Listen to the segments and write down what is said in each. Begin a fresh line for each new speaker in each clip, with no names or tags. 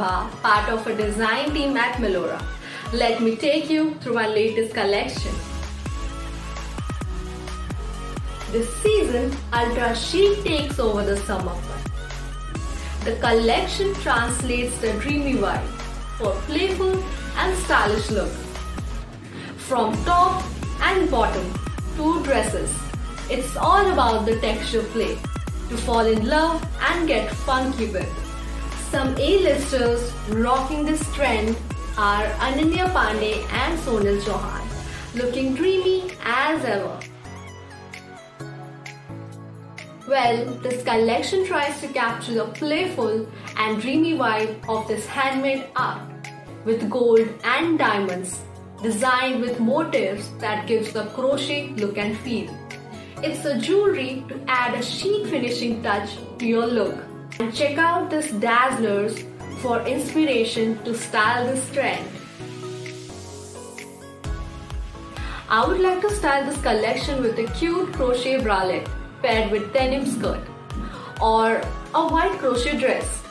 Prabha, part of a design team at Melorra. Let me take you through my latest collection. This season, ultra chic takes over the summer fun. The collection translates the dreamy vibe for playful and stylish look. From top and bottom to dresses, it's all about the texture play to fall in love and get funky with. Some A-listers rocking this trend are Ananya Pandey and Sonal Chauhan, looking dreamy as ever. Well, this collection tries to capture the playful and dreamy vibe of this handmade art with gold and diamonds, designed with motifs that gives the crochet look and feel. It's a jewelry to add a chic finishing touch to your look. And check out this dazzlers for inspiration to style this trend. I would like to style this collection with a cute crochet bralette paired with denim skirt or a white crochet dress.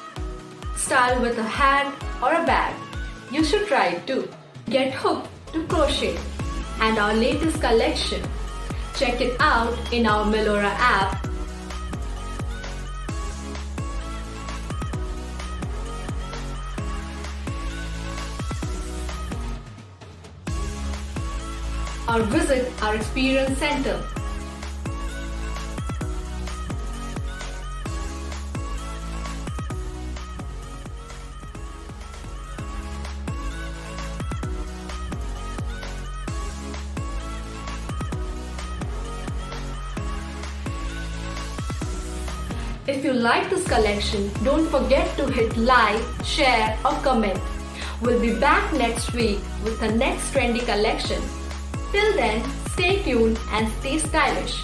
Style with a hat or a bag. You should try it too. Get hooked to crochet and our latest collection. Check it out in our Melorra app. Or visit our experience center. If you like this collection, don't forget to hit like, share or comment. We'll be back next week with the next trendy collection. Till then, stay tuned and stay stylish.